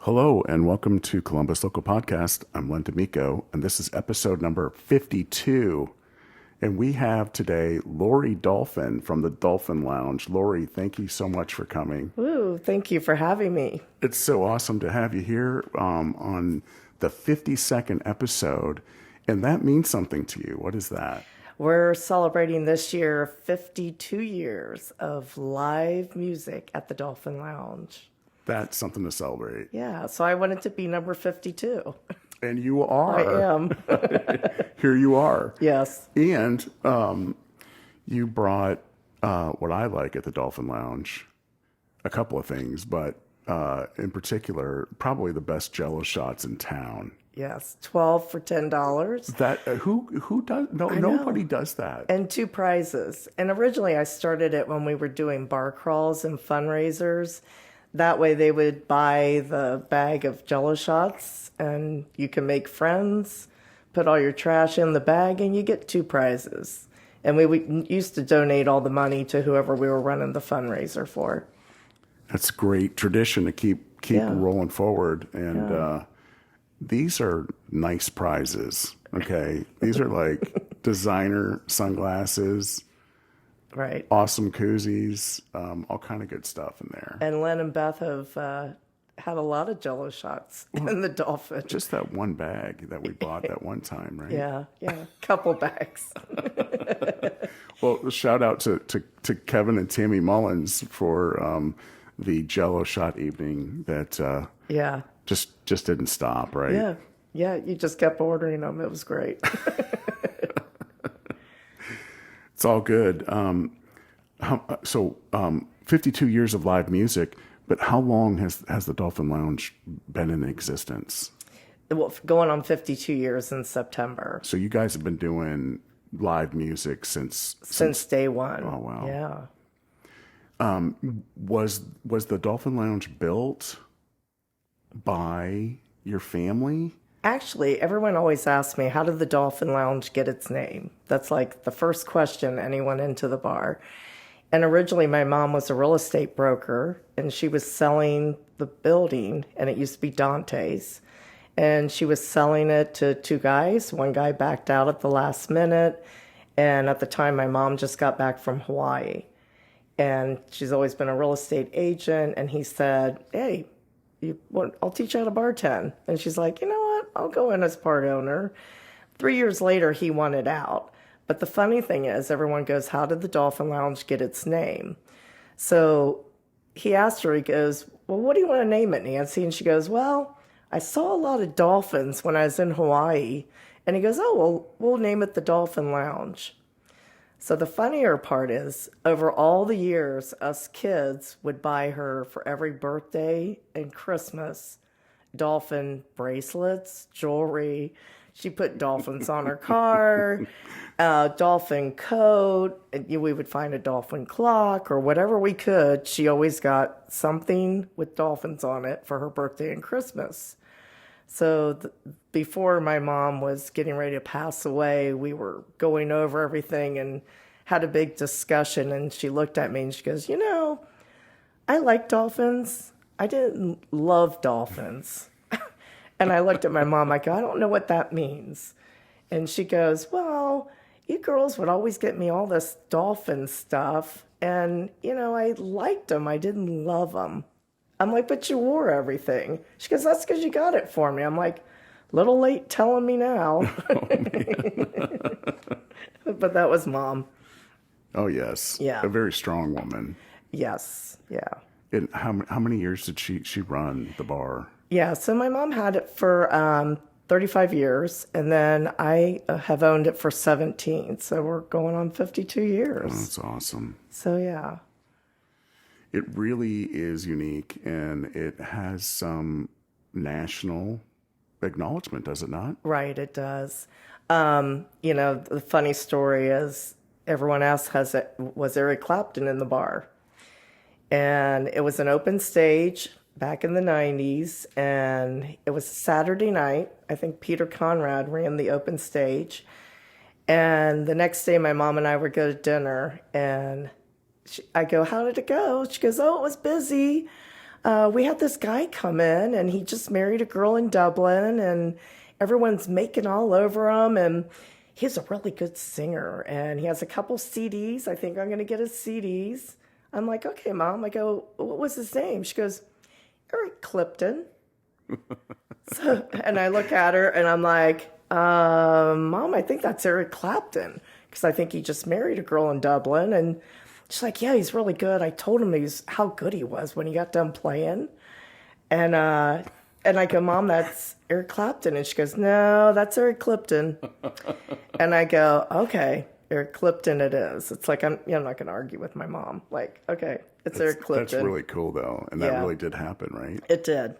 Hello and welcome to Columbus Local Podcast. I'm Len D'Amico, and this is episode number 52. And we have today Lori Dolphin from the Dolphin Lounge. Lori, thank you so much for coming. Ooh, thank you for having me. It's so awesome to have you here on the 52nd episode. And that means something to you. What is that? We're celebrating this year 52 years of live music at the Dolphin Lounge. That's something to celebrate. Yeah, so I wanted to be number 52. And you are. I am. Here you are. Yes. And you brought what I like at the Dolphin Lounge, a couple of things, but in particular, probably the best Jello shots in town. Yes, 12 for $10. That who does? No, nobody does that. And 2 prizes. And originally I started it when we were doing bar crawls and fundraisers. That way they would buy the bag of Jello shots and you can make friends, put all your trash in the bag, and you get 2 prizes. And we used to donate all the money to whoever we were running the fundraiser for. That's a great tradition to keep rolling forward. And these are nice prizes. Okay, these are like designer sunglasses. Right. Awesome koozies, all kind of good stuff in there. And Len and Beth have had a lot of Jello shots in the Dolphin. Just that one bag that we bought that one time, right? Yeah, couple bags. Well, shout out to Kevin and Tammy Mullins for the Jello shot evening that just didn't stop, right? Yeah, you just kept ordering them. It was great. It's all good. So 52 years of live music, but how long has the Dolphin Lounge been in existence? Well, going on 52 years in September. So you guys have been doing live music since day one. Oh wow! Yeah. Was the Dolphin Lounge built by your family? Actually, everyone always asks me, how did the Dolphin Lounge get its name? That's like the first question anyone into the bar. And originally my mom was a real estate broker and she was selling the building, and it used to be Dante's. And she was selling it to 2 guys. One guy backed out at the last minute. And at the time my mom just got back from Hawaii. And she's always been a real estate agent. And he said, hey, I'll teach you how to bartend. And she's like, you know what? I'll go in as part owner. 3 years later, he wanted out. But the funny thing is, everyone goes, how did the Dolphin Lounge get its name? So he asked her, he goes, well, what do you want to name it, Nancy? And she goes, well, I saw a lot of dolphins when I was in Hawaii. And he goes, oh, well, we'll name it the Dolphin Lounge. So the funnier part is, over all the years, us kids would buy her for every birthday and Christmas dolphin bracelets, jewelry. She put dolphins on her car, dolphin coat. And we would find a dolphin clock or whatever we could. She always got something with dolphins on it for her birthday and Christmas. So before my mom was getting ready to pass away, we were going over everything and had a big discussion. And she looked at me and she goes, you know, I like dolphins. I didn't love dolphins. And I looked at my mom, I go, I don't know what that means. And she goes, well, you girls would always get me all this dolphin stuff. And, you know, I liked them. I didn't love them. I'm like, but you wore everything. She goes, that's because you got it for me. I'm like, little late telling me now. Oh, But that was Mom. Oh, yes. Yeah. A very strong woman. Yes, yeah. And how many years did she run the bar? Yeah, so my mom had it for 35 years, and then I have owned it for 17. So we're going on 52 years. Oh, that's awesome. So, yeah. It really is unique, and it has some national acknowledgement, does it not? Right, it does. You know, the funny story is everyone asks, was Eric Clapton in the bar? And it was an open stage back in the 90s, and it was Saturday night. I think Peter Conrad ran the open stage. And the next day, my mom and I would go to dinner, and I go, how did it go? She goes, oh, it was busy. we had this guy come in and he just married a girl in Dublin and everyone's making all over him. And he's a really good singer and he has a couple CDs. I think I'm going to get his CDs. I'm like, okay, Mom. I go, what was his name? She goes, Eric Clapton. And I look at her and I'm like, Mom, I think that's Eric Clapton because I think he just married a girl in Dublin. And she's like, yeah, he's really good. I told him how good he was when he got done playing. And I go, Mom, that's Eric Clapton. And she goes, no, that's Eric Clapton. And I go, okay, Eric Clapton it is. It's like, I'm not going to argue with my mom. Like, okay, it's Eric Clapton. That's really cool, though. And that really did happen, right? It did.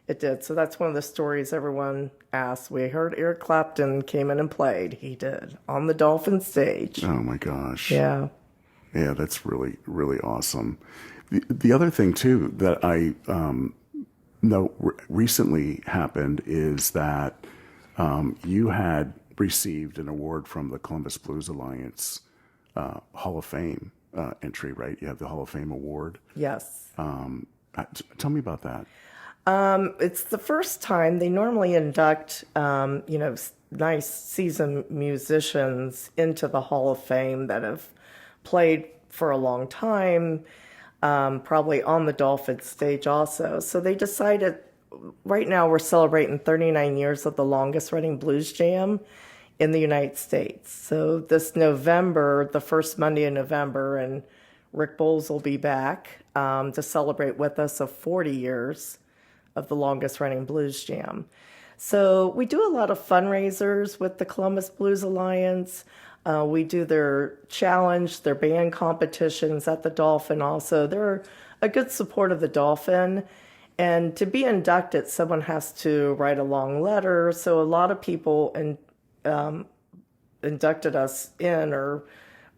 It did. So that's one of the stories everyone asks. We heard Eric Clapton came in and played. He did on the Dolphin stage. Oh, my gosh. Yeah. Yeah, that's really, really awesome. The other thing, too, that I know recently happened is that you had received an award from the Columbus Blues Alliance Hall of Fame entry, right? You have the Hall of Fame award. Yes. Tell me about that. It's the first time. They normally induct, nice seasoned musicians into the Hall of Fame that have played for a long time, probably on the Dolphin stage also. So they decided, right now we're celebrating 39 years of the longest running blues jam in the United States. So this November, the first Monday in November, and Rick Bowles will be back to celebrate with us of 40 years of the longest running blues jam. So we do a lot of fundraisers with the Columbus Blues Alliance. We do their challenge, their band competitions at the Dolphin also. They're a good support of the Dolphin. And to be inducted, someone has to write a long letter. So a lot of people inducted us in or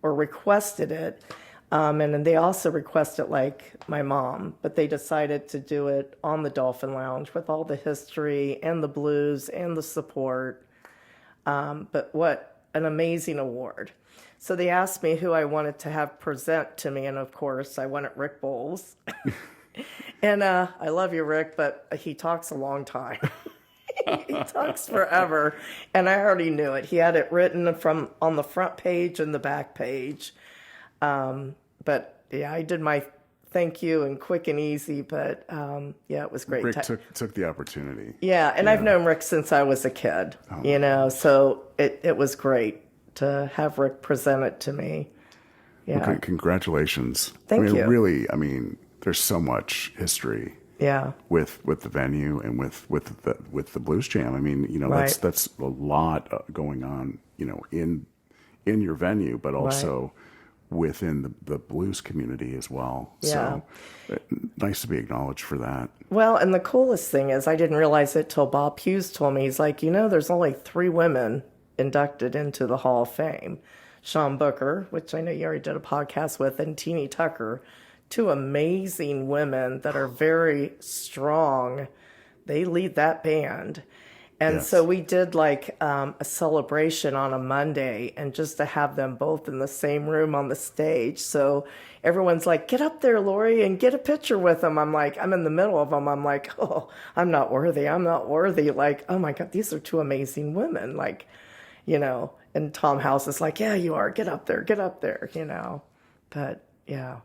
requested it. And then they also requested, like, my mom, but they decided to do it on the Dolphin Lounge with all the history and the blues and the support. But what an amazing award. So they asked me who I wanted to have present to me, and of course I wanted Rick Bowles. And I love you, Rick, but he talks a long time. He talks forever, and I already knew it. He had it written from on the front page and the back page. But yeah, I did my thank you and quick and easy, but yeah, it was great. Rick took the opportunity. Yeah, and I've known Rick since I was a kid, so it was great to have Rick present it to me. Yeah. Okay, congratulations. Thank you. Really, there's so much history. Yeah. With the venue and with the blues jam. Right. that's a lot going on, in your venue, but also within the blues community as well. Yeah. So nice to be acknowledged for that. Well, and the coolest thing is I didn't realize it till Bob Hughes told me. He's like, there's only 3 women inducted into the Hall of Fame. Sean Booker, which I know you already did a podcast with, and Teenie Tucker, 2 amazing women that are very strong. They lead that band. And so we did like a celebration on a Monday, and just to have them both in the same room on the stage. So everyone's like, get up there, Lori, and get a picture with them. I'm like, I'm in the middle of them. I'm like, oh, I'm not worthy. I'm not worthy. Like, oh my God, these are 2 amazing women. Like, and Tom House is like, yeah, you are. Get up there, But yeah.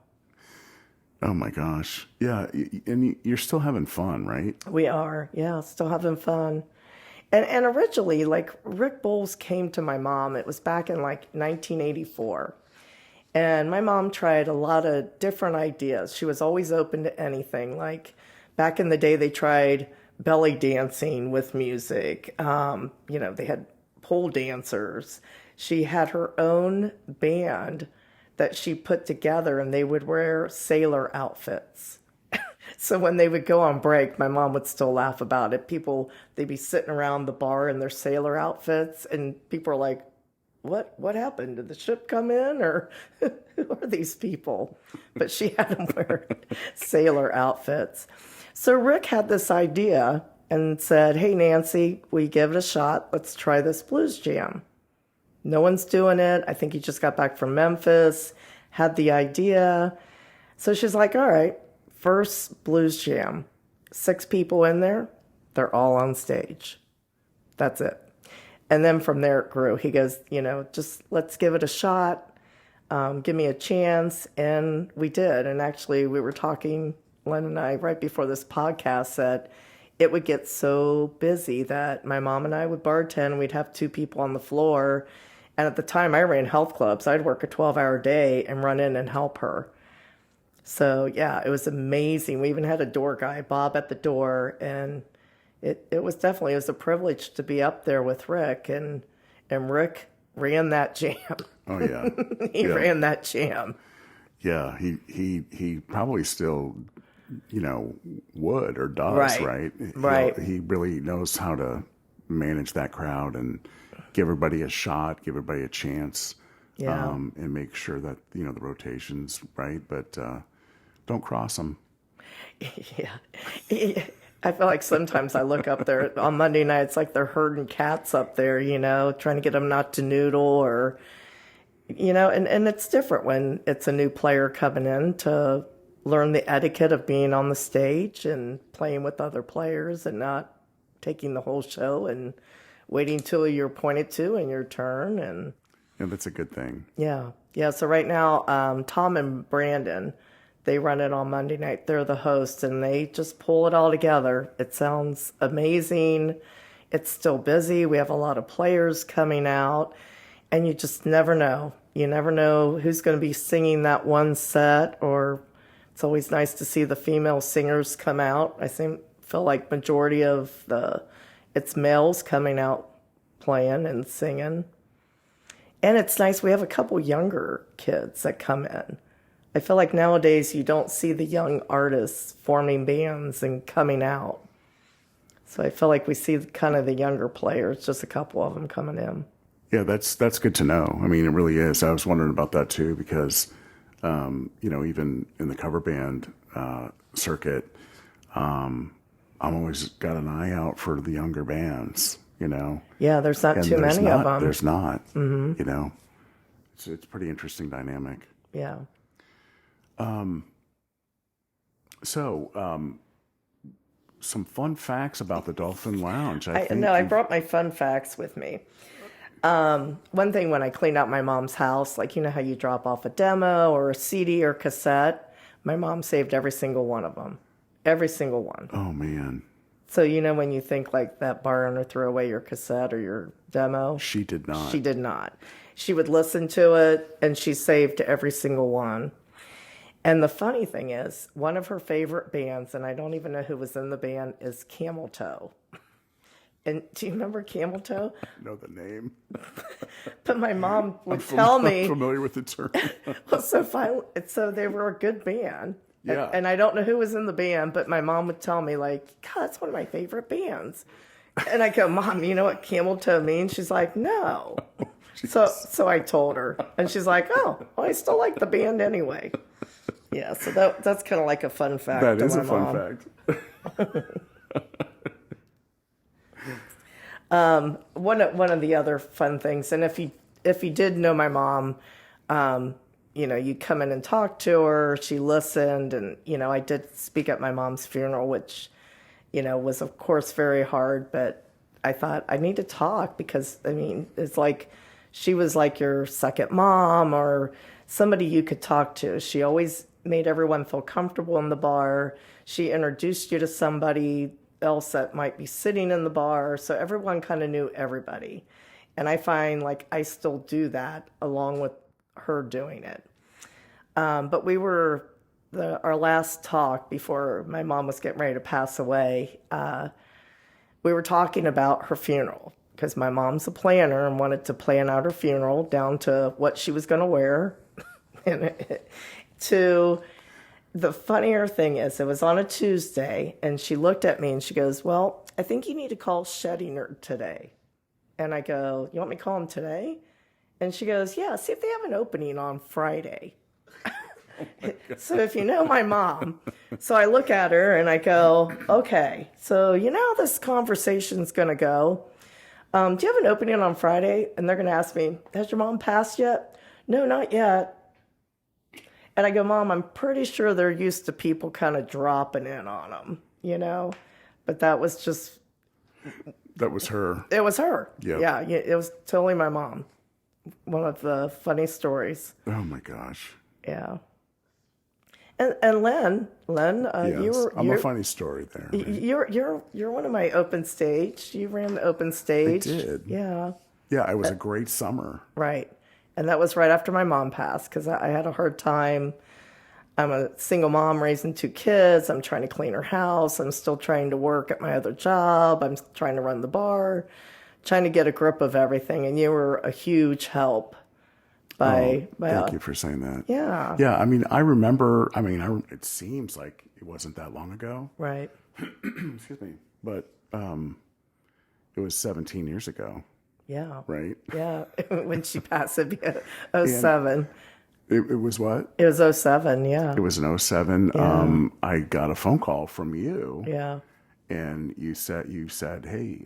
Oh my gosh. Yeah. And you're still having fun, right? We are. Yeah. Still having fun. And originally, like, Rick Bowles came to my mom. It was back in like 1984. And my mom tried a lot of different ideas. She was always open to anything. Like back in the day, they tried belly dancing with music. They had pole dancers. She had her own band that she put together, and they would wear sailor outfits. So when they would go on break, my mom would still laugh about it. They'd be sitting around the bar in their sailor outfits, and people are like, what happened? Did the ship come in, or who are these people? But she had them wear sailor outfits. So Rick had this idea and said, hey, Nancy, we give it a shot. Let's try this blues jam. No one's doing it. I think he just got back from Memphis, had the idea. So she's like, all right, first blues jam, 6 people in there, they're all on stage. That's it. And then from there it grew. He goes, just let's give it a shot. Give me a chance. And we did. And actually, we were talking, Len and I, right before this podcast, that it would get so busy that my mom and I would bartend. We'd have 2 people on the floor. And at the time, I ran health clubs. I'd work a 12-hour day and run in and help her. So, yeah, it was amazing. We even had a door guy, Bob, at the door. And it was a privilege to be up there with Rick. And Rick ran that jam. Oh, yeah. He ran that jam. Yeah, he probably still, would or does, right? Right. He really knows how to manage that crowd and give everybody a shot, give everybody a chance, and make sure that, the rotation's right, but don't cross them. Yeah. I feel like sometimes I look up there on Monday nights like they're herding cats up there, trying to get them not to noodle or, and it's different when it's a new player coming in to learn the etiquette of being on the stage and playing with other players and not taking the whole show and waiting till you're pointed to and your turn. And yeah, that's a good thing. Yeah. So right now, Tom and Brandon, they run it on Monday night. They're the hosts, and they just pull it all together. It sounds amazing. It's still busy. We have a lot of players coming out, and you just never know. You never know who's going to be singing that one set, or it's always nice to see the female singers come out. I feel like majority of it's males coming out playing and singing. And it's nice. We have a couple younger kids that come in. I feel like nowadays you don't see the young artists forming bands and coming out. So I feel like we see kind of the younger players, just a couple of them coming in. Yeah, that's good to know. I mean, it really is. I was wondering about that too because, even in the cover band circuit, I'm always got an eye out for the younger bands, Yeah, there's not too many of them. There's not, It's pretty interesting dynamic. Yeah. Some fun facts about the Dolphin Lounge. I brought my fun facts with me. One thing when I cleaned out my mom's house, like, how you drop off a demo or a CD or cassette, my mom saved every single one of them. Every single one. Oh, man. So, when you think like that bar owner threw away your cassette or your demo? She did not. She did not. She would listen to it, and she saved every single one. And the funny thing is, one of her favorite bands, and I don't even know who was in the band, is Camel Toe. And do you remember Camel Toe? I know the name. But my mom would tell me. I'm familiar with the term. Well, so they were a good band. Yeah. And I don't know who was in the band, but my mom would tell me, like, God, that's one of my favorite bands. And I go, Mom, you know what Camel Toe means? She's like, no. So I told her. And she's like, oh, well, I still like the band anyway. Yeah, so that's kind of like a fun fact. That is a fun fact. One of the other fun things, and if you did know my mom, you come in and talk to her. She listened, and I did speak at my mom's funeral, which was of course very hard. But I thought I need to talk because it's like she was like your second mom or somebody you could talk to. She always made everyone feel comfortable in the bar. She introduced you to somebody else that might be sitting in the bar, so everyone kind of knew everybody. And I find like I still do that along with her doing it. But we were our last talk before my mom was getting ready to pass away. We were talking about her funeral because my mom's a planner and wanted to plan out her funeral down to what she was going to wear. And the funnier thing is, it was on a Tuesday, and she looked at me and she goes, well, I think you need to call Sheddinger today. And I go, you want me to call him today? And she goes, yeah, see if they have an opening on Friday. Oh so if you know my mom, so I look at her and I go, okay, so how this conversation's going to go. Do you have an opening on Friday? And they're going to ask me, has your mom passed yet? No, not yet. And I go, Mom, I'm pretty sure they're used to people kind of dropping in on them, But that was just, That was her. it was her. Yep. Yeah, it was totally my mom. One of the funny stories. Oh my gosh. Yeah. And Len, Yes. I'm a funny story there. you're one of my open stage. You ran the open stage. I did. Yeah. Yeah, it was a great summer. Right. And that was right after my mom passed because I had a hard time. I'm a single mom raising 2 kids. I'm trying to clean her house. I'm still trying to work at my other job. I'm trying to run the bar, trying to get a grip of everything. And you were a huge help. Thank you for saying that. Yeah. Yeah, I mean, I remember, it seems like it wasn't that long ago. Right. Excuse me. But it was 17 years ago. Yeah. Right? Yeah. When she passed, it'd be 07. It was what? It was 07, yeah. It was in 07. Yeah. I got a phone call from you. Yeah. And you said, hey,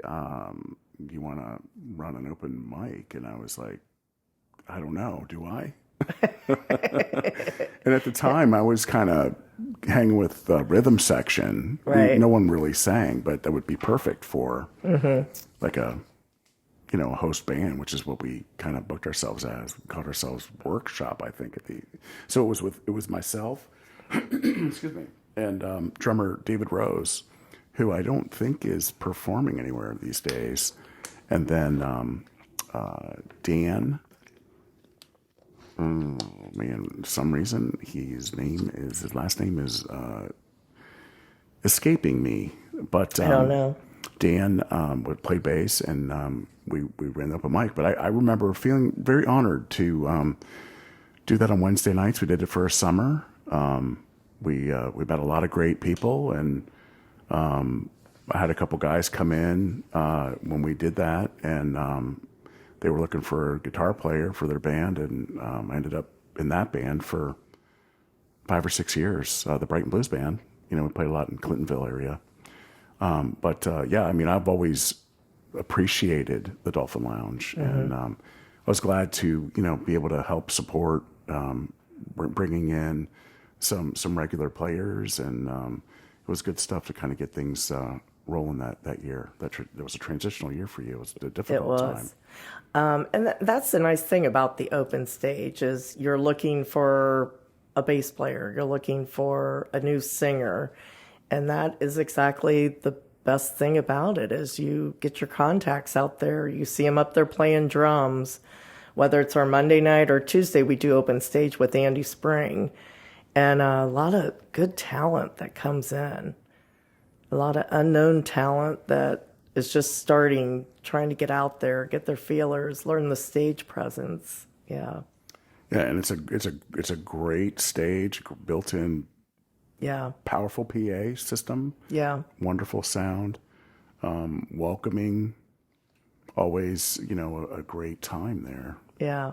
you want to run an open mic? And I was like, I don't know. Do I? And at the time, I was kind of hanging with the rhythm section. Right. No one really sang, but that would be perfect for like a host band, which is what we kind of booked ourselves as. We called ourselves Workshop, I think. So it was myself, excuse me, and drummer David Rose, who I don't think is performing anywhere these days, and then Dan. Oh man, for some reason his last name is escaping me. But I don't know. Dan would play bass, and we ran up a mic. But I remember feeling very honored to do that on Wednesday nights. We did it for a summer. We met a lot of great people, and I had a couple guys come in when we did that, and they were looking for a guitar player for their band, and I ended up in that band for 5 or 6 years, the Brighton Blues Band. We played a lot in Clintonville area. Yeah, I mean, I've always appreciated the Dolphin Lounge, and I was glad to, be able to help support bringing in some regular players, and it was good stuff to kind of get things rolling that year. That was a transitional year for you. It was a difficult time. And that's the nice thing about the open stage is you're looking for a bass player, you're looking for a new singer, and that is exactly the best thing about it is you get your contacts out there, you see them up there playing drums. Whether it's our Monday night or Tuesday, we do open stage with Andy Spring, and a lot of good talent that comes in, a lot of unknown talent that is just starting, trying to get out there, get their feelers, learn the stage presence. Yeah. Yeah, and it's a great stage, built-in, powerful PA system. Yeah. Wonderful sound, welcoming. Always, a great time there. Yeah.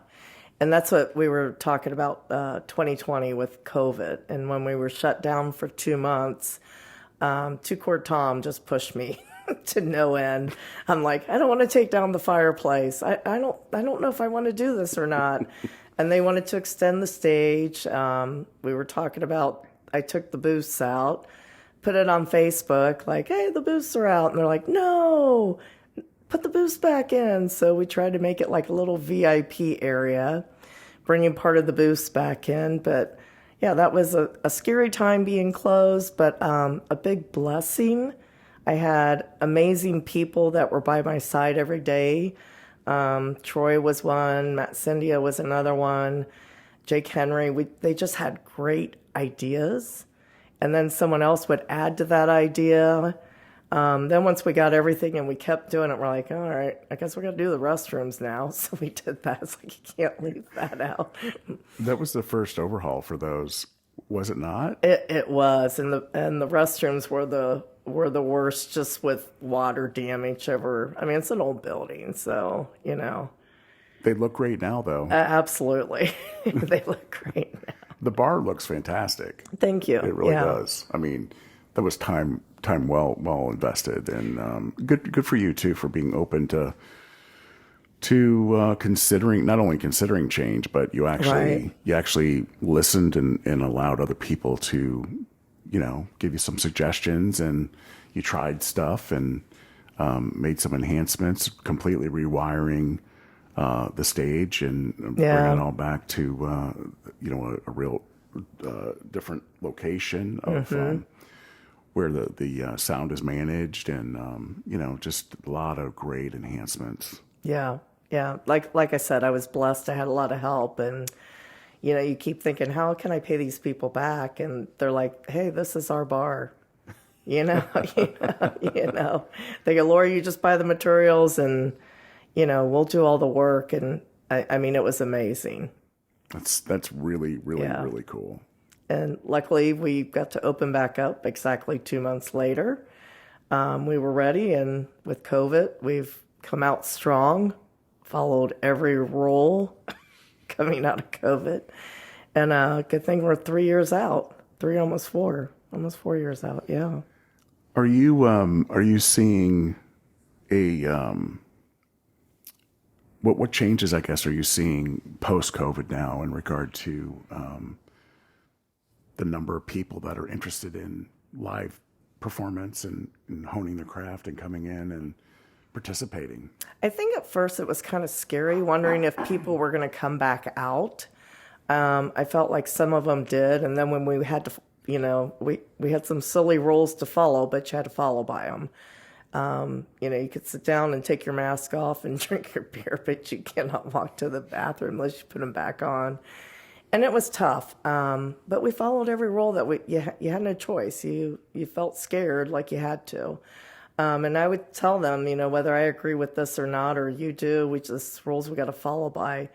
And that's what we were talking about 2020 with COVID. And when we were shut down for 2 months, Two Chord Tom just pushed me to no end. I'm like, I don't want to take down the fireplace. I don't know if I want to do this or not. And they wanted to extend the stage. We were talking about, I took the booths out, put it on Facebook, like, hey, the booths are out. And they're like, no, put the booths back in. So we tried to make it like a little VIP area, bringing part of the booths back in. But yeah, that was a scary time being closed, but a big blessing. I had amazing people that were by my side every day. Troy was one, Matt Cindia was another one, Jake Henry. They just had great ideas. And then someone else would add to that idea. Then once we got everything and we kept doing it, we're like, all right, I guess we're going to do the restrooms now. So we did that. It's like, you can't leave that out. That was the first overhaul for those, was it not? It was. And the restrooms were the worst, just with water damage ever. I mean, it's an old building, so, They look great now, though. Absolutely. They look great now. The bar looks fantastic. Thank you. It really does. I mean, that was time well invested, and good for you too for being open to to considering, not only considering change, but Right. you actually listened and allowed other people to, give you some suggestions, and you tried stuff and made some enhancements, completely rewiring the stage and bring Yeah. it all back to a real different location of where the sound is managed, and just a lot of great enhancements. Yeah. Yeah. Like I said, I was blessed. I had a lot of help, and you keep thinking, how can I pay these people back? And they're like, hey, this is our bar. You know, you know. They go, Laura, you just buy the materials, and we'll do all the work. And I mean, it was amazing. That's really, really, Yeah. really cool. And luckily, we got to open back up exactly 2 months later. We were ready, and with COVID, we've come out strong, followed every rule coming out of COVID. And good thing we're 3 years out, almost 4 years out. Yeah. Are you seeing a what changes, I guess, are you seeing post COVID now in regard to the number of people that are interested in live performance and honing their craft and coming in and participating? I think at first it was kind of scary, wondering if people were going to come back out. I felt like some of them did, and then when we had to, we had some silly rules to follow, but you had to follow by them. You could sit down and take your mask off and drink your beer, but you cannot walk to the bathroom unless you put them back on. And it was tough, but we followed every rule that you had no choice. You felt scared like you had to. And I would tell them, whether I agree with this or not, or you do, we just rules we got to follow by.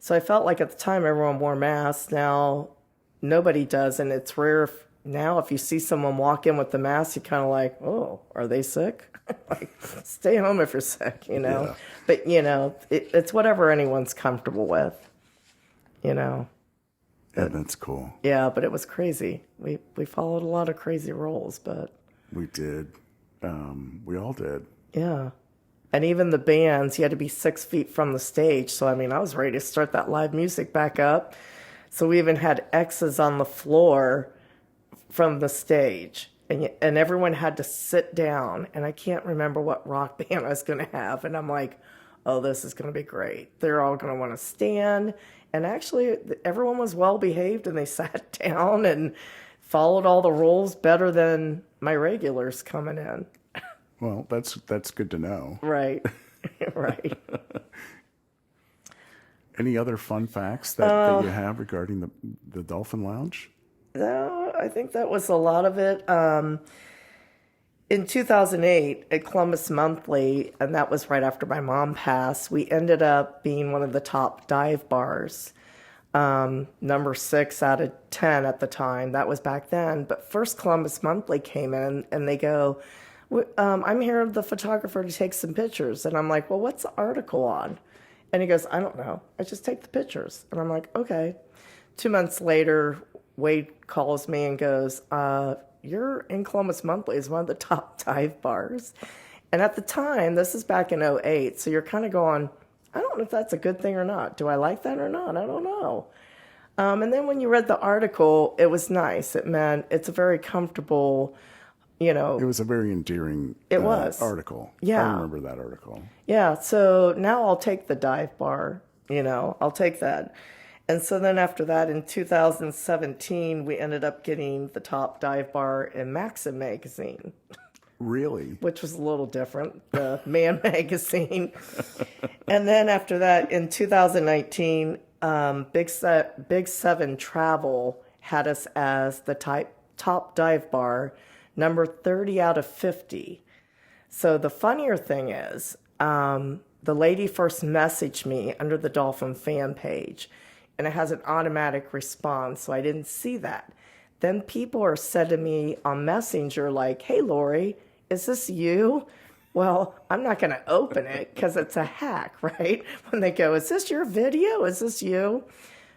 So I felt like at the time everyone wore masks. Now nobody does, and it's rare now if you see someone walk in with the mask, you're kind of like, oh, are they sick? Like, stay home if you're sick, Yeah. But it's whatever anyone's comfortable with, Yeah, that's cool. Yeah, but it was crazy. We followed a lot of crazy rules, but We did. We all did. yeah. And even the bands, you had to be 6 feet from the stage. So, I mean, I was ready to start that live music back up. So we even had X's on the floor from the stage. And everyone had to sit down. And I can't remember what rock band I was going to have. And I'm like, oh, this is going to be great. They're all going to want to stand. And actually, everyone was well behaved, and they sat down and followed all the rules better than my regulars coming in. Well, that's good to know. Right. Right. Any other fun facts that you have regarding the Dolphin Lounge? No, I think that was a lot of it. In 2008 at Columbus Monthly, and that was right after my mom passed, we ended up being one of the top dive bars. Number 6 out of 10 at the time. That was back then. But first Columbus Monthly came in, and they go, I'm here, the photographer, to take some pictures. And I'm like, well, what's the article on? And he goes, I don't know. I just take the pictures. And I'm like, okay. 2 months later, Wade calls me and goes, you're in Columbus Monthly as one of the top dive bars. And at the time, this is back in '08, so you're kind of going, I don't know if that's a good thing or not. Do I like that or not? I don't know. And then when you read the article, it was nice. It meant it's a very comfortable, It was a very endearing It was. article. Yeah. I remember that article. Yeah, so now I'll take the dive bar, I'll take that. And so then after that, in 2017, we ended up getting the top dive bar in Maxim magazine, Really? which was a little different, the Man magazine. And then after that, in 2019, Big Seven Travel had us as the top dive bar, number 30 out of 50. So the funnier thing is, the lady first messaged me under the Dolphin fan page, and it has an automatic response, so I didn't see that. Then people are sending me on Messenger like, hey, Lori, is this you? Well, I'm not going to open it because it's a hack, right? When they go, is this your video? Is this you?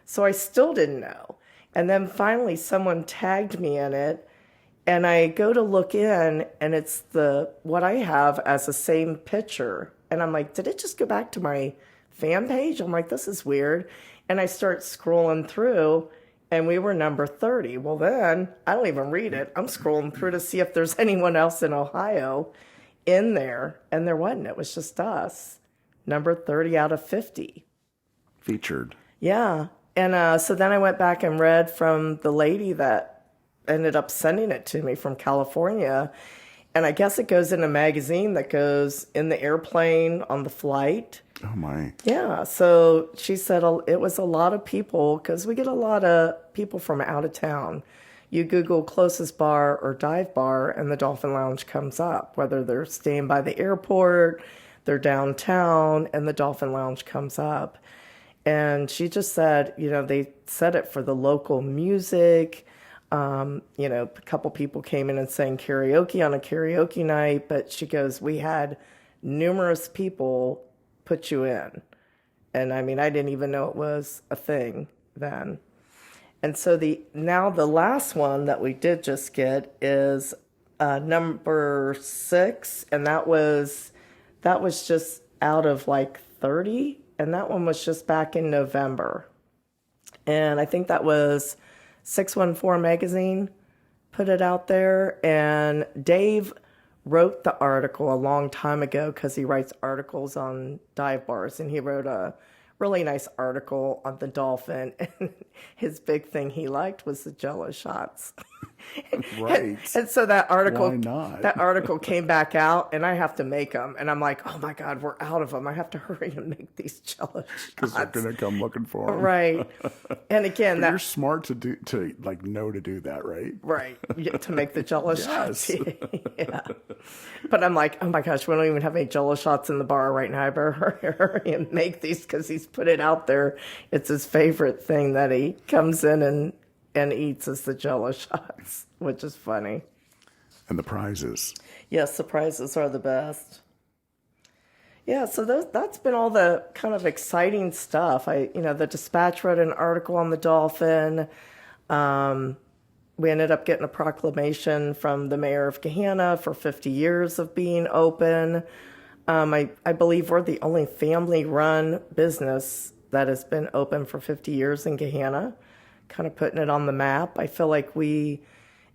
So I still didn't know. And then finally someone tagged me in it, and I go to look in, and it's what I have as the same picture And I'm like, did it just go back to my fan page? I'm like, this is weird. And I start scrolling through, and we were number 30. Well, then I don't even read it. I'm scrolling through to see if there's anyone else in Ohio in there. And there wasn't. It was just us. Number 30 out of 50. Featured. Yeah. And so then I went back and read from the lady that ended up sending it to me from California. And I guess it goes in a magazine that goes in the airplane on the flight. Oh, my. Yeah. So she said it was a lot of people, because we get a lot of people from out of town. You Google closest bar or dive bar, and the Dolphin Lounge comes up, whether they're staying by the airport, they're downtown, and the Dolphin Lounge comes up. And she just said, they said it for the local music. A couple people came in and sang karaoke on a karaoke night, but she goes, we had numerous people put you in. And I mean, I didn't even know it was a thing then. And so the last one that we did just get is number 6, and that was just out of like 30, and that one was just back in November. And I think that was 614 magazine put it out there, and Dave wrote the article a long time ago, because he writes articles on dive bars, and he wrote a really nice article on the Dolphin, and his big thing he liked was the Jello shots. Right. And so that article, Why not? that article came back out, and I have to make them. And I'm like, oh my God, we're out of them. I have to hurry and make these Jello shots. Because they're going to come looking for them. Right. And again, You're smart to know to do that, right? Right. Yeah, to make the Jello Yes. shots. Yeah. But I'm like, oh my gosh, we don't even have any Jello shots in the bar right now. I better hurry and make these, because he's put it out there. It's his favorite thing that he comes in and eats is the Jello shots, which is funny. And the prizes. Yes, the prizes are the best. Yeah, so that's been all the kind of exciting stuff. The Dispatch wrote an article on the Dolphin. We ended up getting a proclamation from the mayor of Gahanna for 50 years of being open. I believe we're the only family-run business that has been open for 50 years in Gahanna, kind of putting it on the map. I feel like we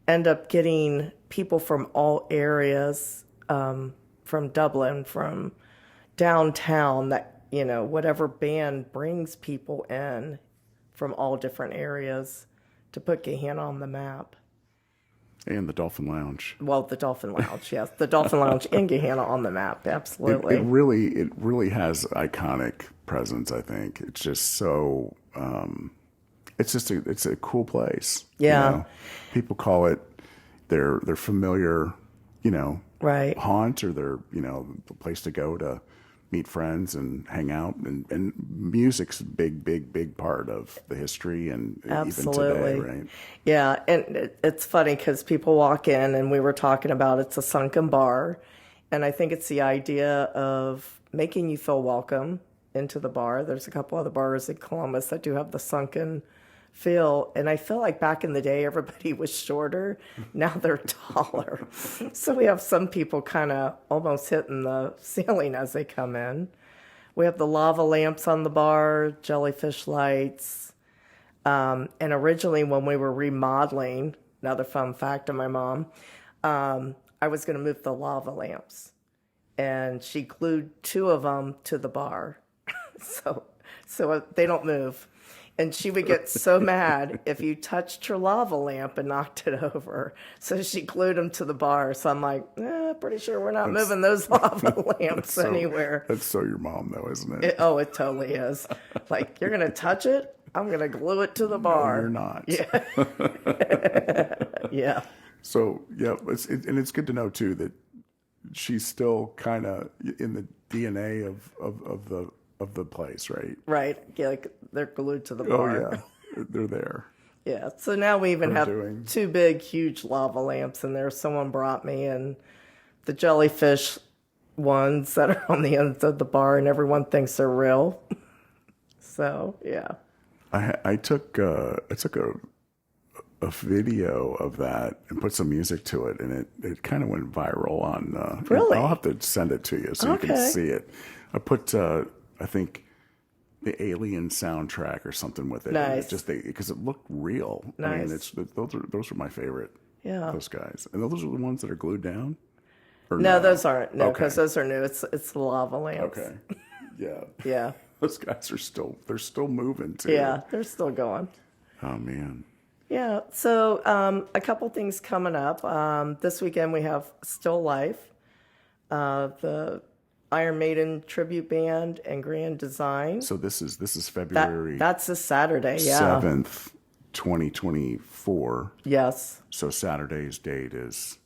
end up getting people from all areas, from Dublin, from downtown, that, whatever band brings people in from all different areas to put Gahanna on the map. And the Dolphin Lounge. Well, the Dolphin Lounge, yes. The Dolphin Lounge in Gahanna on the map, absolutely. It really has iconic presence, I think. It's just so, it's a cool place. Yeah. People call it their familiar, Right. haunt, or their, the place to go to meet friends and hang out. And music's a big part of the history, and Absolutely. even today, right? Yeah, and it's funny because people walk in, and we were talking about it's a sunken bar, and I think it's the idea of making you feel welcome into the bar. There's a couple other bars in Columbus that do have the sunken feel, and I feel like back in the day everybody was shorter. Now they're taller. So we have some people kind of almost hitting the ceiling as they come in. We have the lava lamps on the bar, jellyfish lights. And originally when we were remodeling, another fun fact of my mom, I was going to move the lava lamps, and she glued 2 of them to the bar. so they don't move. And she would get so mad if you touched her lava lamp and knocked it over. So she glued them to the bar. So I'm like, pretty sure we're not moving those lava lamps anywhere. That's so your mom, though, isn't it? It totally is. Like, you're going to touch it? I'm going to glue it to the bar. No, you're not. Yeah. Yeah. So, yeah, it's good to know, too, that she's still kind of in the DNA of the place, right? Right. Yeah, like they're glued to the bar. Oh, yeah. They're there. Yeah. So now we even have doing. 2 big, huge lava lamps in there. Someone brought me, and the jellyfish ones that are on the ends of the bar, and everyone thinks they're real. So, yeah. I took a a video of that and put some music to it, and it kind of went viral on. Really? I'll have to send it to you so you can Okay. see it. I put, I think, the Alien soundtrack or something with it. And Nice. it just because it looked real. I mean, Nice. those are my favorite. Yeah. Those guys, and those are the ones that are glued down. Or No, those aren't. No, Okay. because those are new. It's the lava lamps. Okay. Yeah. Yeah. Those guys are they're still moving too. Yeah, they're still going. Oh man. Yeah. So a couple things coming up. This weekend we have Still Life, the Iron Maiden tribute band and Grand Design. So this is February That's this Saturday. Yeah. 7th, 2024. Yes. So Saturday's date is,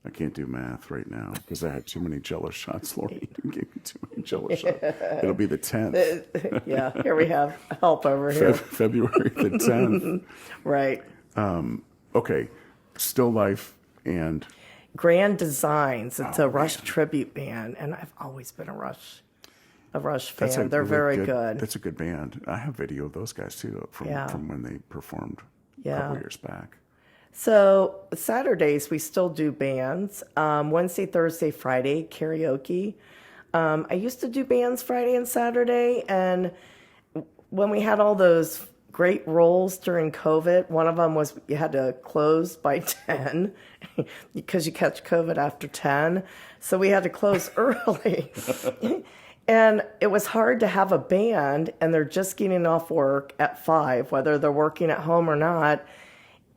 I can't do math right now because I had too many Jello shots. Lori gave me too many Jello shots. It'll be the 10th. Yeah. Here we have help over here. February the 10th. Right. Okay. Still Life and Grand Designs. It's a Rush tribute band, and I've always been a Rush fan. They're really very good. That's a good band. I have video of those guys too from when they performed a couple years back. So Saturdays we still do bands. Wednesday, Thursday, Friday karaoke. I used to do bands Friday and Saturday, and when we had all those great roles during COVID, one of them was you had to close by 10 because you catch COVID after 10. So we had to close early. And it was hard to have a band and they're just getting off work at 5, whether they're working at home or not,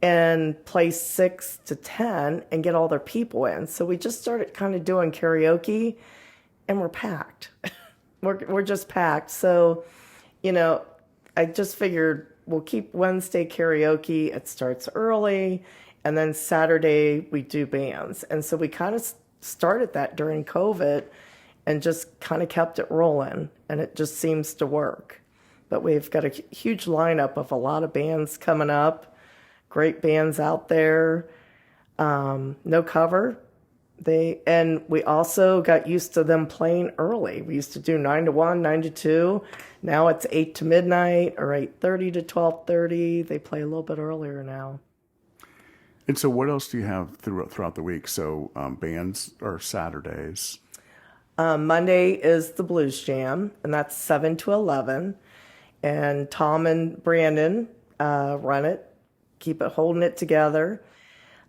and play 6 to 10 and get all their people in. So we just started kind of doing karaoke and we're packed. we're just packed. So, I just figured we'll keep Wednesday karaoke. It starts early. And then Saturday we do bands. And so we kind of started that during COVID and just kind of kept it rolling. And it just seems to work. But we've got a huge lineup of a lot of bands coming up. Great bands out there. No cover. And we also got used to them playing early. We used to do 9 to 1, 9 to 2. Now it's 8 to midnight or 8:30 to 12:30. They play a little bit earlier now. And so what else do you have throughout the week? So bands are Saturdays. Monday is the Blues Jam, and that's 7 to 11. And Tom and Brandon run it, holding it together.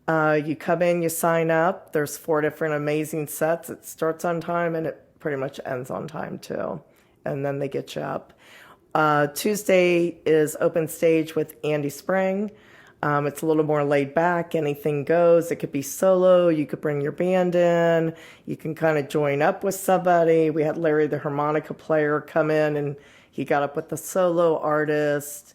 You come in, you sign up. There's 4 different amazing sets. It starts on time and it pretty much ends on time too. And then they get you up. Tuesday is open stage with Andy Spring. It's a little more laid back. Anything goes. It could be solo. You could bring your band in. You can kind of join up with somebody. We had Larry, the harmonica player, come in and he got up with the solo artist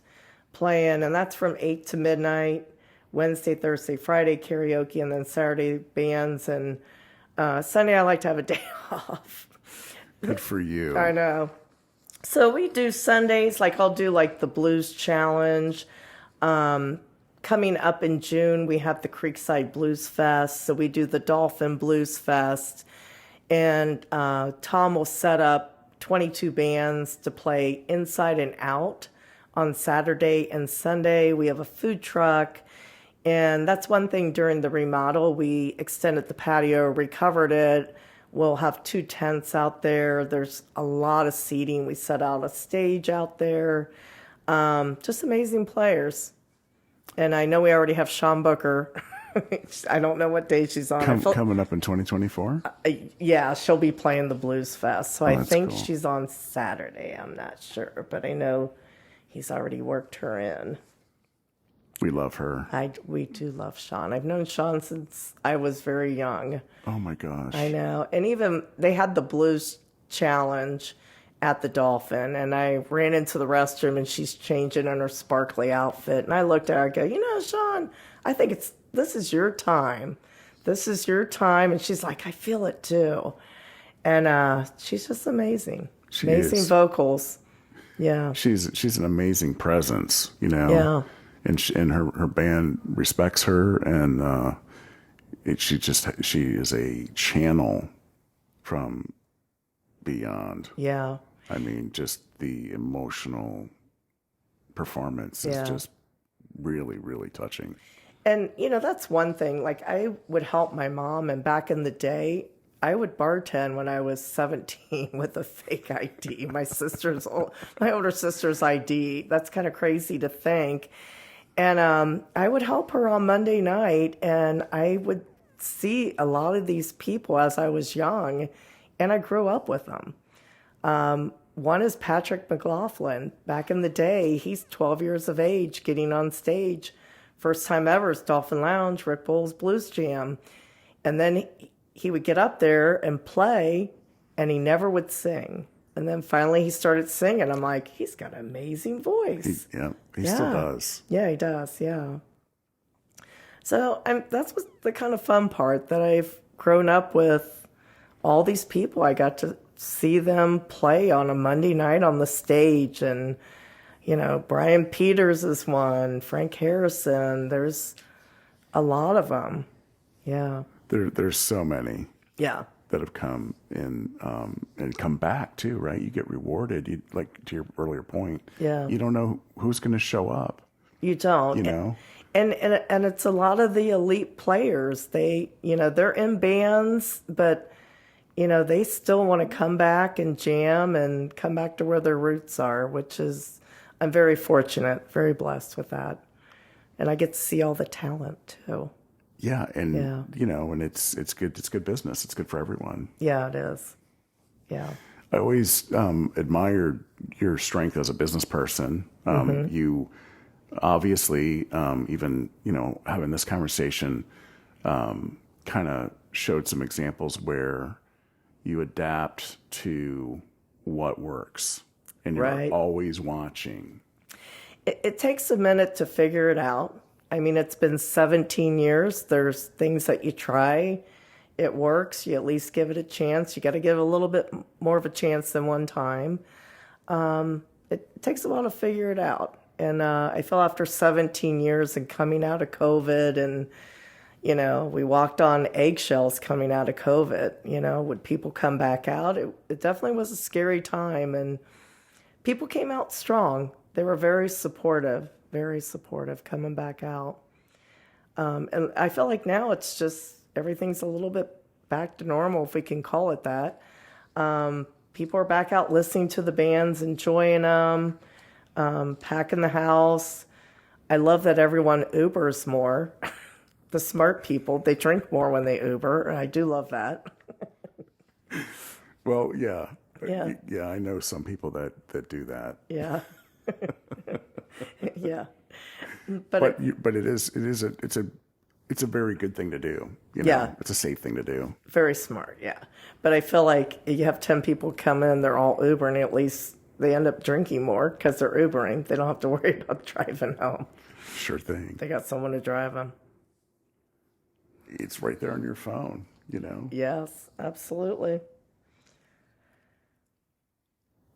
playing. And that's from 8 to midnight. Wednesday, Thursday, Friday karaoke, and then Saturday bands. And Sunday I like to have a day off. Good for you. I know. So we do Sundays, like I'll do like the Blues Challenge. Coming up in June, we have the Creekside Blues Fest. So we do the Dolphin Blues Fest. And Tom will set up 22 bands to play inside and out on Saturday and Sunday. We have a food truck. And that's one thing during the remodel. We extended the patio, recovered it. We'll have 2 tents out there. There's a lot of seating. We set out a stage out there. Just amazing players. And I know we already have Sean Booker. I don't know what day she's on. Coming up in 2024? Yeah, she'll be playing the Blues Fest. So I think cool. she's on Saturday. I'm not sure. But I know he's already worked her in. We love her. We do love Sean. I've known Sean since I was very young. Oh my gosh. I know. And even they had the Blues Challenge at the Dolphin, and I ran into the restroom and she's changing in her sparkly outfit. And I looked at her and go, Sean, I think this is your time. This is your time. And she's like, I feel it too. And she's just amazing. Amazing vocals. Yeah. She's an amazing presence, Yeah. And her band respects her, and she is a channel from beyond. Yeah. I mean, just the emotional performance is just really, really touching. And, that's one thing. Like, I would help my mom, and back in the day, I would bartend when I was 17 with a fake ID, my older sister's ID. That's kind of crazy to think. And I would help her on Monday night, and I would see a lot of these people as I was young, and I grew up with them. One is Patrick McLaughlin. Back in the day, he's 12 years of age, getting on stage. First time ever is Dolphin Lounge, Rick Bull's Blues Jam. And then he would get up there and play, and he never would sing. And then finally he started singing. I'm like, he's got an amazing voice. He still does. Yeah, he does, yeah. So that's the kind of fun part, that I've grown up with all these people. I got to see them play on a Monday night on the stage. And, Brian Peters is one, Frank Harrison. There's a lot of them. Yeah. There's so many. Yeah. That have come in and come back too, right? You get rewarded. You, like to your earlier point. Yeah. You don't know who's going to show up. You don't. And it's a lot of the elite players. They, they're in bands, but they still want to come back and jam and come back to where their roots are, which is, I'm very fortunate, very blessed with that. And I get to see all the talent too. Yeah, and and it's good. It's good business. It's good for everyone. Yeah, it is. Yeah. I always admired your strength as a business person. You obviously, even having this conversation, kind of showed some examples where you adapt to what works, and you're always watching. It takes a minute to figure it out. I mean, it's been 17 years. There's things that you try, it works. You at least give it a chance. You got to give it a little bit more of a chance than one time. It takes a while to figure it out. And I feel after 17 years and coming out of COVID, and, we walked on eggshells coming out of COVID, would people come back out? It definitely was a scary time, and people came out strong. They were very supportive coming back out. And I feel like now it's just, everything's a little bit back to normal, if we can call it that. People are back out listening to the bands, enjoying them, packing the house. I love that everyone Ubers more. The smart people, they drink more when they Uber. I do love that. Well, yeah. Yeah. Yeah, I know some people that do that. Yeah. Yeah. But it's a very good thing to do. Yeah. It's a safe thing to do. Very smart, yeah. But I feel like you have 10 people come in, they're all Ubering, at least they end up drinking more because they're Ubering. They don't have to worry about driving home. Sure thing. They got someone to drive them. It's right there on your phone, Yes, absolutely.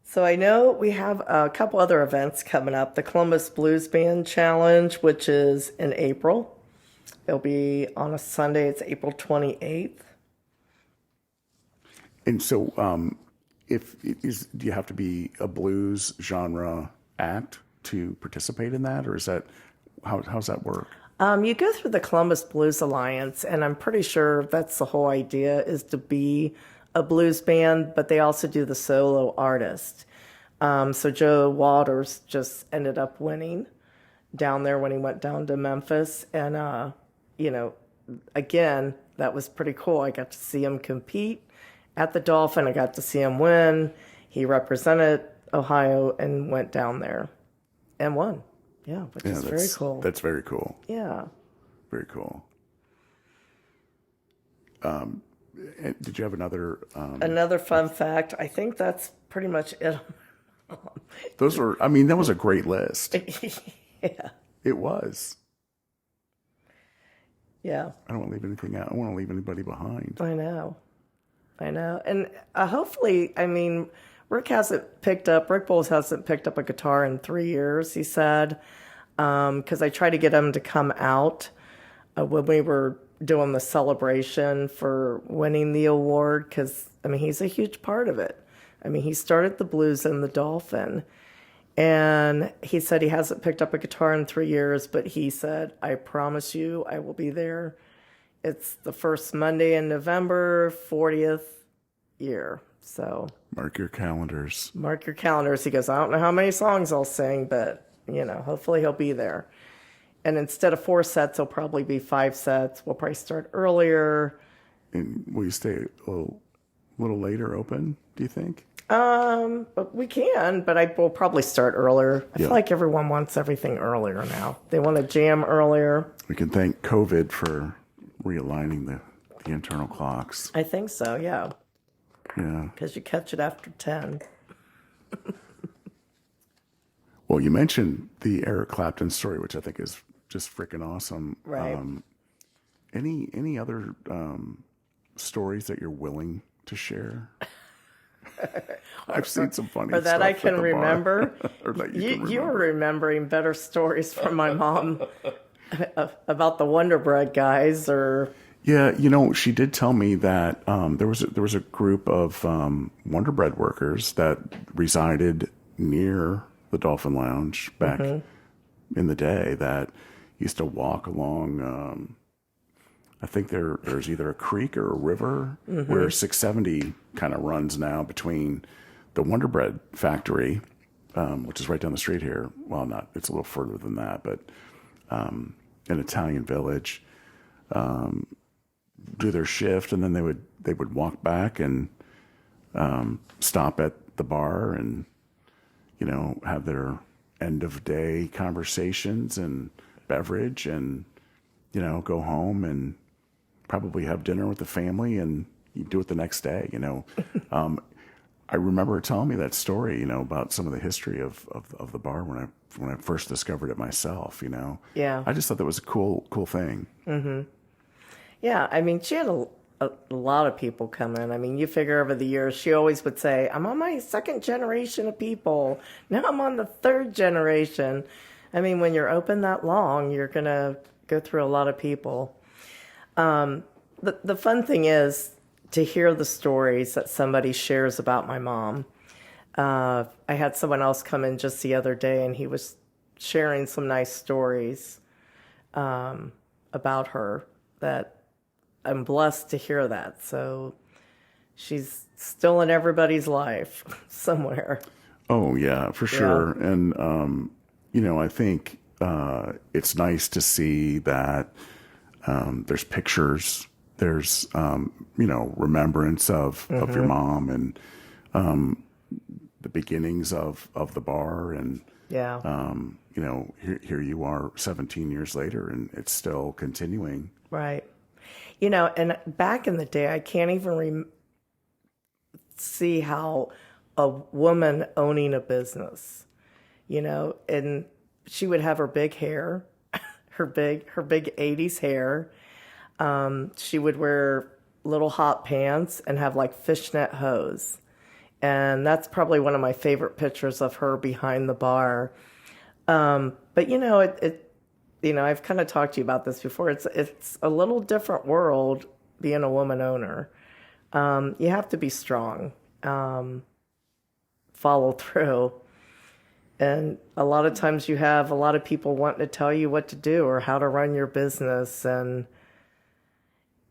So I know we have a couple other events coming up. The Columbus Blues Band Challenge, which is in April. It'll be on a Sunday. It's April 28th. And so do you have to be a blues genre act to participate in that? Or is that, how's that work? You go through the Columbus Blues Alliance, and I'm pretty sure that's the whole idea, is to be a blues band, but they also do the solo artist. So Joe Waters just ended up winning down there when he went down to Memphis. And, again, that was pretty cool. I got to see him compete at the Dolphin. I got to see him win. He represented Ohio and went down there and won. Yeah, which is very cool. That's very cool. Yeah. Very cool. Did you have another fun fact? I think that's pretty much it. That was a great list. Yeah. It was. Yeah. I don't want to leave anything out. I don't want to leave anybody behind. I know. And hopefully, Rick Bowles hasn't picked up a guitar in 3 years, he said, because I tried to get him to come out when we were doing the celebration for winning the award, because, he's a huge part of it. He started the blues in the Dolphin, And he said he hasn't picked up a guitar in 3 years, but he said, I promise you I will be there. It's the first Monday in November, 40th year. So Mark your calendars. mark your calendars. He goes, I don't know how many songs I'll sing, but, hopefully he'll be there. And instead of 4 sets, it'll probably be 5 sets. We'll probably start earlier. And will you stay a little later open, do you think? But we can, but I will probably start earlier. I Yeah. feel like everyone wants everything earlier now. They want to jam earlier. We can thank COVID for realigning the internal clocks. I think so, yeah. Yeah. Because you catch it after 10. Well, you mentioned the Eric Clapton story, which I think is just freaking awesome. Right. Any other stories that you're willing to share? I've seen some funny Or that stuff I at can the bar. remember. Or that you can You remember. were remembering better stories from my mom about the Wonder Bread guys, or Yeah, she did tell me that there was a group of Wonder Bread workers that resided near the Dolphin Lounge back in the day that used to walk along. I think there's either a creek or a river where 670 kind of runs now between the Wonder Bread factory, which is right down the street here. Well, it's a little further than that, but an Italian village. Do their shift, and then they would walk back and stop at the bar and have their end of day conversations and beverage, and go home and probably have dinner with the family, and you do it the next day. I remember her telling me that story, about some of the history of the bar when I first discovered it myself. Yeah. I just thought that was a cool thing. yeah. I mean, she had a lot of people come in. I mean, you figure over the years, she always would say, I'm on my 2nd generation of people. Now I'm on the 3rd generation. I mean, when you're open that long, you're going to go through a lot of people. The fun thing is to hear the stories that somebody shares about my mom. I had someone else come in just the other day, and he was sharing some nice stories about her that I'm blessed to hear that. So she's still in everybody's life somewhere. Oh yeah, for sure. And I think it's nice to see that there's pictures, there's remembrance of your mom and the beginnings of the bar, and Yeah. here you are 17 years later, and it's still continuing. Right. And back in the day, I can't even see how a woman owning a business, and she would have her big hair, her big 80s hair. She would wear little hot pants and have like fishnet hose. And that's probably one of my favorite pictures of her behind the bar. But I've kind of talked to you about this before. It's a little different world being a woman owner. You have to be strong, follow through. And a lot of times you have a lot of people wanting to tell you what to do or how to run your business. And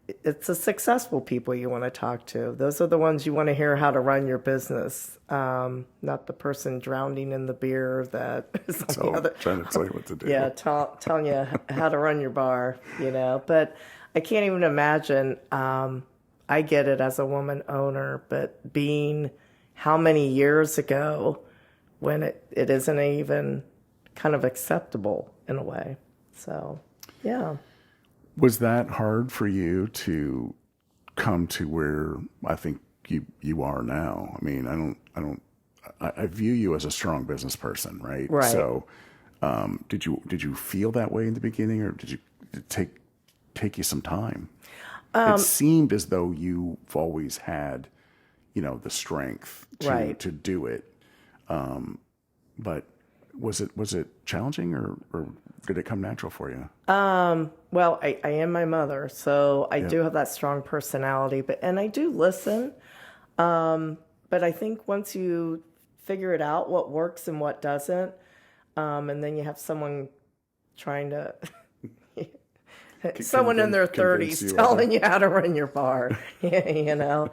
it's the successful people you want to talk to. Those are the ones you want to hear how to run your business, not the person drowning in the beer that is on the other. Trying to tell you what to do. Yeah, telling you how to run your bar, But I can't even imagine. I get it as a woman owner, but being how many years ago when it isn't even kind of acceptable in a way. So, yeah. Was that hard for you to come to where I think you are now? I mean, I view you as a strong business person, right? Right. So, did you feel that way in the beginning, or did it take you some time? It seemed as though you've always had, the strength to do it. But was it challenging, or did it come natural for you? Well, I am my mother, so I do have that strong personality, and I do listen. But I think once you figure it out, what works and what doesn't. And then you have someone trying to, someone in their 30s telling you how to run your bar, you know,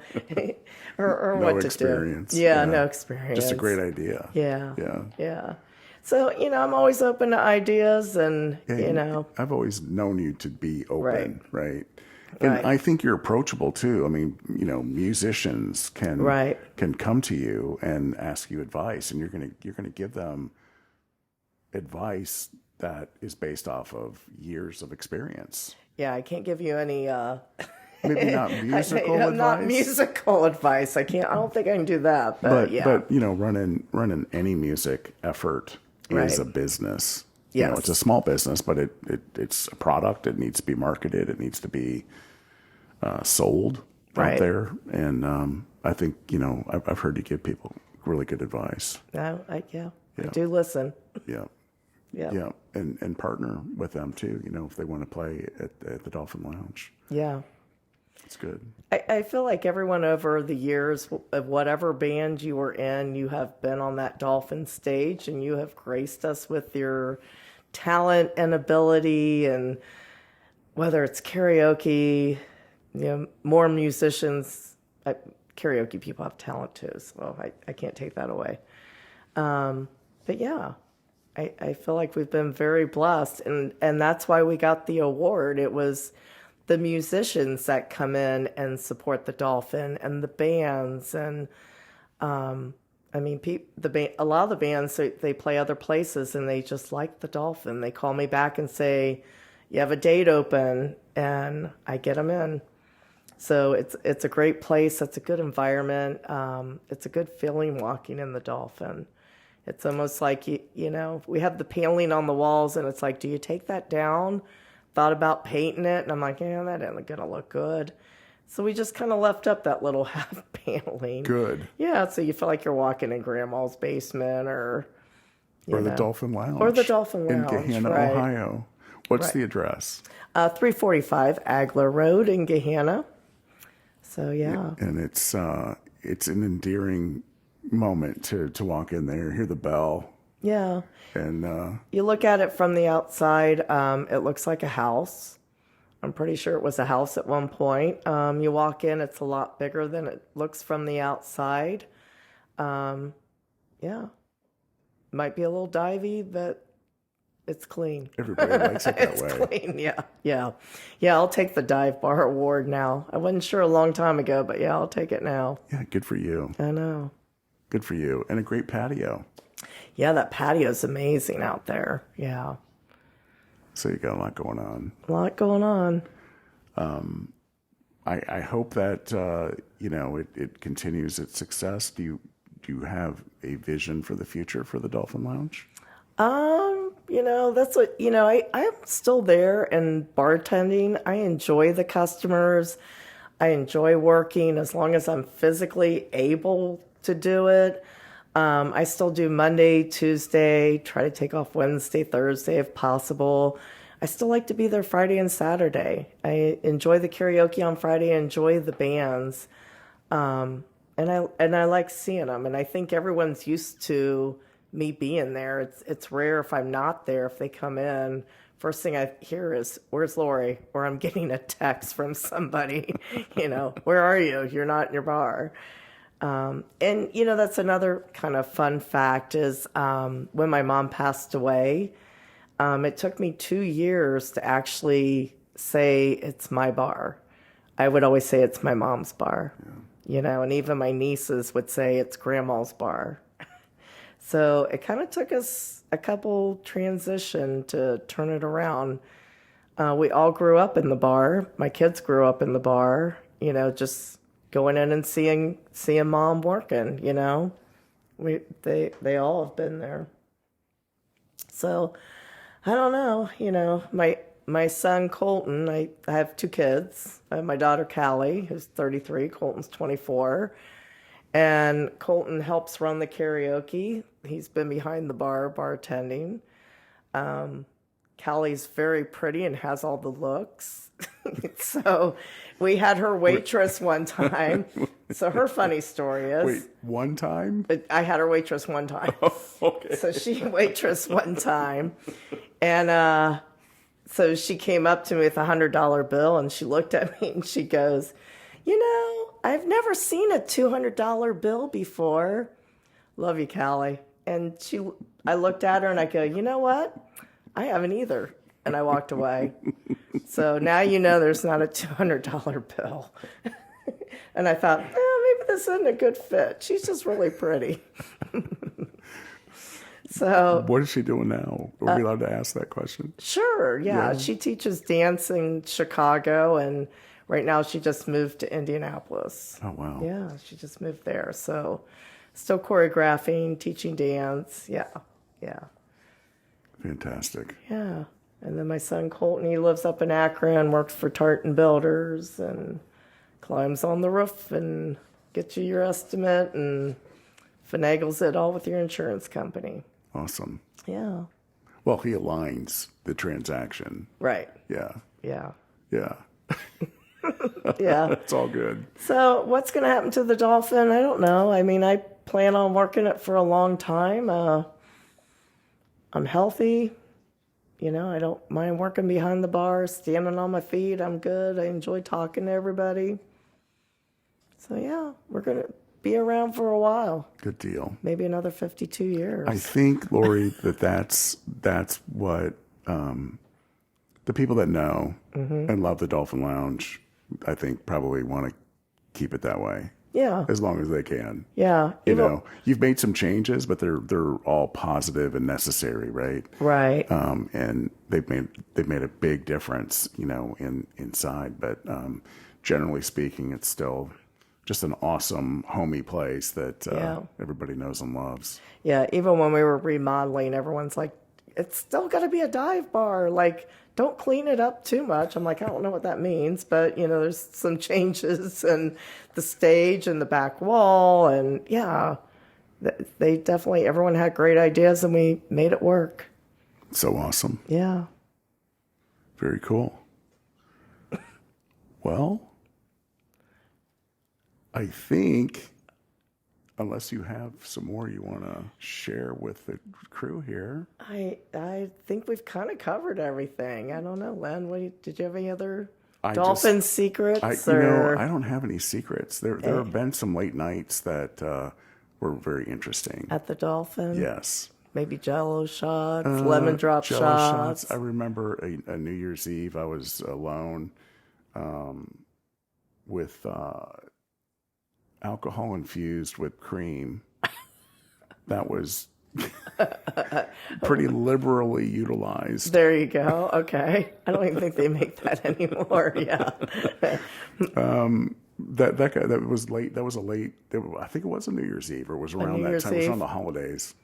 or No what to experience. do. Yeah, no experience. Just a great idea. Yeah. Yeah. Yeah. So, you know, I'm always open to ideas and, Yeah, you know. I've always known you to be open, right? And Right. I think you're approachable too. I mean, you know, musicians can Right. can come to you and ask you advice, and you're gonna give them advice that is based off of years of experience. Yeah, I can't give you any Maybe not musical advice, not musical advice. I don't think I can do that, but yeah. but you know, running any music effort is Right. a business. You know, Yes. it's a small business, but it's a product. It needs to be marketed. It needs to be sold out Right. there. And I think, you know, I've heard you give people really good advice. No, I Yeah. do listen. Yeah. Yeah. Yeah. And partner with them too, you know, if they want to play at the Dolphin Lounge. Yeah. It's good. I feel like everyone over the years of whatever band you were in, you have been on that Dolphin stage and you have graced us with your talent and ability, and whether it's karaoke, you know, more musicians, karaoke people have talent too, so I can't take that away. But yeah, I feel like we've been very blessed, and that's why we got the award. It was the musicians that come in and support the Dolphin and the bands. And I mean, a lot of the bands, they play other places and they just like the Dolphin. They call me back and say, you have a date open, and I get them in. So it's a great place. It's a good environment. It's a good feeling walking in the Dolphin. It's almost like, you know, we have the paneling on the walls and it's like, do you take that down? Thought about painting it, and I'm like, yeah, that isn't gonna look good. So we just kind of left up that little half paneling. Good. Yeah, so you feel like you're walking in Grandma's basement, or the Dolphin Lounge. Or the Dolphin Lounge, in Gahanna, right. Ohio. What's the address? 345 Agler Road in Gahanna. So yeah. And it's an endearing moment to walk in there, hear the bell. Yeah. And you look at it from the outside, it looks like a house. I'm pretty sure it was a house at one point. You walk in, it's a lot bigger than it looks from the outside. Yeah. Might be a little divey, but it's clean. everybody likes it that It's way. clean, yeah. Yeah. Yeah, I'll take the dive bar award now. I wasn't sure a long time ago, but yeah, I'll take it now. Yeah, good for you. I know. Good for you. And a great patio. Yeah, that patio's amazing out there. Yeah. So you got a lot going on. A lot going on. I hope that you know, it continues its success. Do you have a vision for the future for the Dolphin Lounge? You know, that's what, you know, I'm still there and bartending. I enjoy the customers. I enjoy working as long as I'm physically able to do it. I still do Monday, Tuesday, try to take off Wednesday, Thursday if possible. I still like to be there Friday and Saturday. I enjoy the karaoke on Friday, I enjoy the bands. And I like seeing them. And I think everyone's used to me being there. It's rare if I'm not there, if they come in. First thing I hear is, where's Lori? Or I'm getting a text from somebody, you know, where are you? You're not in your bar. And, you know, that's another kind of fun fact is when my mom passed away, it took me 2 years to actually say it's my bar. I would always say it's my mom's bar, you know, and even my nieces would say it's Grandma's bar. So it kind of took us a couple transition to turn it around. We all grew up in the bar. My kids grew up in the bar, you know, just going in and seeing mom working, you know. They all have been there. So I don't know, you know, my son Colton, I have 2 kids. I have my daughter Callie, who's 33, Colton's 24. And Colton helps run the karaoke. He's been behind the bar bartending. Callie's very pretty and has all the looks. So we had her waitress one time. So her funny story is, Wait, one time? I had her waitress one time. Okay. So she waitress one time. And so she came up to me with a $100 bill and she looked at me and she goes, I've never seen a $200 bill before. Love you, Callie. And I looked at her and I go, you know what? I haven't either. And I walked away. So now there's not a $200 bill. And I thought, maybe this isn't a good fit. She's just really pretty. So What is she doing now? Are we allowed to ask that question? sure, yeah. She teaches dance in Chicago, and right now she just moved to Indianapolis. Oh, wow. Yeah, she just moved there. So still choreographing, teaching dance. Yeah. Fantastic. Yeah. And then my son Colton, he lives up in Akron, works for Tartan Builders, and climbs on the roof and gets you your estimate and finagles it all with your insurance company. Awesome. Yeah. Well, he aligns the transaction. Right. Yeah. Yeah. Yeah. Yeah. It's all good. So what's going to happen to the Dolphin? I don't know. I mean, I plan on working it for a long time. I'm healthy. I don't mind working behind the bar, standing on my feet. I'm good. I enjoy talking to everybody. So, yeah, we're going to be around for a while. Good deal. Maybe another 52 years. I think, Lori, that's what the people that know and love the Dolphin Lounge, I think, probably want to keep it that way. Yeah. As long as they can. Yeah. You've made some changes, but they're all positive and necessary, right? Right. And they've made a big difference, inside. But generally speaking, it's still just an awesome, homey place that everybody knows and loves. Yeah. Even when we were remodeling, everyone's like, it's still got to be a dive bar. Like, don't clean it up too much. I'm like, I don't know what that means, but there's some changes and the stage and the back wall, and they definitely, everyone had great ideas and we made it work. So awesome. Yeah. Very cool. Well, I think, unless you have some more you want to share with the crew here. I think we've kind of covered everything. I don't know, Len. Did you have any other Dolphin secrets? I don't have any secrets. There have been some late nights that were very interesting. At the Dolphin? Yes. Maybe Jello shots, lemon drop Jello shots. I remember a New Year's Eve. I was alone with alcohol infused whipped cream. That was pretty liberally utilized. There you go. Okay. I don't even think they make that anymore. Yeah. That was late. That was I think it was a New Year's Eve, or it was around that time. It was around the holidays.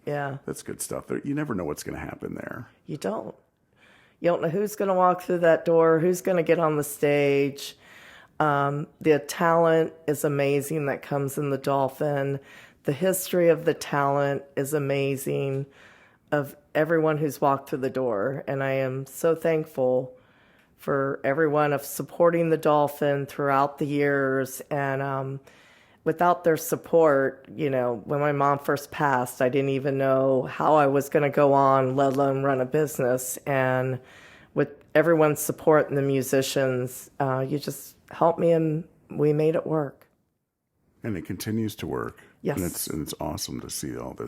Yeah. That's good stuff. You never know what's going to happen there. You don't. You don't know who's going to walk through that door, who's going to get on the stage. The talent is amazing that comes in the Dolphin. The history of the talent is amazing, of everyone who's walked through the door. And I am so thankful for everyone of supporting the Dolphin throughout the years. And without their support, when my mom first passed, I didn't even know how I was going to go on, let alone run a business. And with everyone's support and the musicians, you just helped me and we made it work. And it continues to work. Yes. And it's awesome to see all the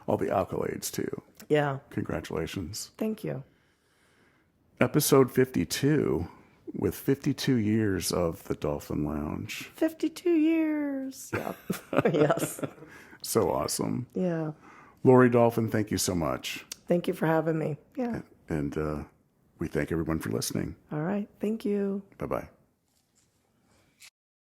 accolades too. Yeah. Congratulations. Thank you. Episode 52 with 52 years of the Dolphin Lounge. 52 years. Yeah. Yes. So awesome. Yeah. Lori Dolphin, thank you so much. Thank you for having me. Yeah. And we thank everyone for listening. All right. Thank you. Bye-bye.